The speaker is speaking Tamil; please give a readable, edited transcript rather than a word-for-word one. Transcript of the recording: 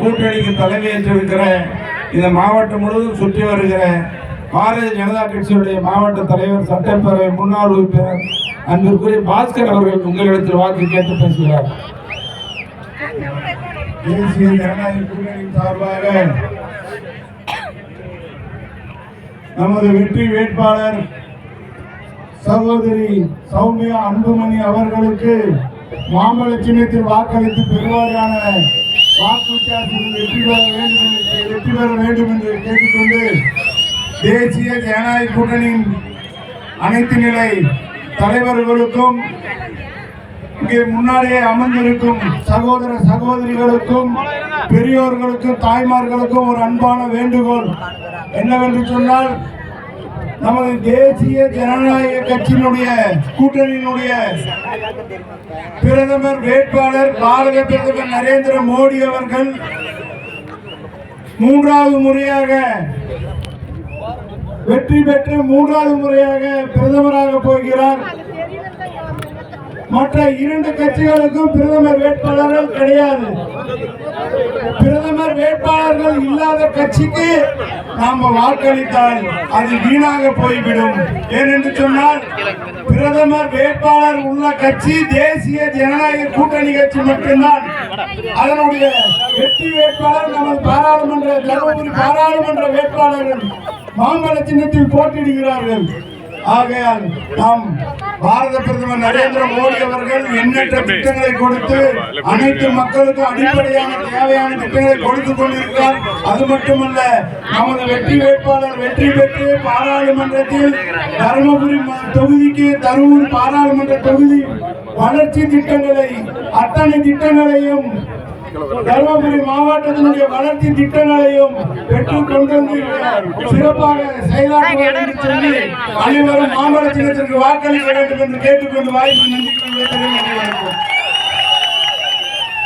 கூட்டணிக்கு தலைமையேற்றிருக்கிற இந்த மாவட்டம் முழுவதும் சுற்றி வருகிற பாரதிய ஜனதா கட்சியுடைய மாவட்ட தலைவர் சட்டப்பேரவை முன்னாள் உறுப்பினர் அன்பிற்குரிய பாஸ்கர் அவர்கள் உங்களிடத்தில் வாக்கு கேட்டு பேசுகிறார். தேசிய ஜனநாயக கூட்டணியின் சார்பாக நமது வெற்றி வேட்பாளர் சகோதரி சௌமியா அன்புமணி அவர்களுக்கு மாம்பழ சின்னத்தில் வாக்களித்து பெருவாரியான வாக்கு வித்தியாசத்தில் வெற்றி பெற வேண்டும் என்று கேட்டுக்கொண்டு தேசிய ஜனநாயக கூட்டணியின் அனைத்து நிலை தலைவர்களுக்கும் இங்கே முன்னாடியே அமர்ந்திருக்கும் சகோதர சகோதரிகளுக்கும் பெரியோர்களுக்கும் தாய்மார்களுக்கும் ஒரு அன்பான வேண்டுகோள் என்னவென்று சொன்னால், நமது தேசிய ஜனநாயக கட்சியினுடைய கூட்டணியினுடைய பிரதமர் வேட்பாளர் பாரத பிரதமர் நரேந்திர மோடி அவர்கள் மூன்றாவது முறையாக வெற்றி பெற்று மூன்றாவது முறையாக பிரதமராக போகிறார். மற்ற இரண்டு கட்சிகளுக்கும் பிரதமர் வேட்பாளர்கள் கிடையாது. பிரதமர் வேட்பாளர்கள் இல்லாத கட்சிக்கு நாம் வாக்களித்தால் அது வீணாக போய்விடும். ஏனென்று சொன்னால், பிரதமர் வேட்பாளர் உள்ள கட்சி தேசிய ஜனநாயக கூட்டணி கட்சி மட்டும்தான். அதனுடைய வெற்றி வேட்பாளர் நமது பாராளுமன்ற தருமபுரி பாராளுமன்ற வேட்பாளர்கள் மாம்பழ சின்னத்தில் போட்டியிடுகிறார்கள். ஆகையால் நாம் பாரத பிரதமர் நரேந்திர மோடி அவர்கள் எண்ணற்ற திட்டங்களை கொடுத்து அனைத்து மக்களுக்கும் அடிப்படையான தேவையான திட்டங்களை கொடுத்துக் கொண்டிருக்கிறார். அது மட்டுமல்ல, நமது வெற்றி வேட்பாளர் வெற்றி பெற்று பாராளுமன்றத்தில் தருமபுரி தொகுதிக்கு தருமபுரி பாராளுமன்ற தொகுதி வளர்ச்சி திட்டங்களை அத்தனை திட்டங்களையும் தருமபுரி மாவட்டத்தினுடைய வளர்ச்சி திட்டங்களையும் பெற்றுக் கொண்டு வந்து சிறப்பாக செயலாற்றுவார் என்று சொல்லி அனைவரும் மாம்பழ சின்னத்திற்கு வாக்களிக்க வேண்டும் என்று கேட்டுக்கொண்டு வாய்ப்பு நன்றி.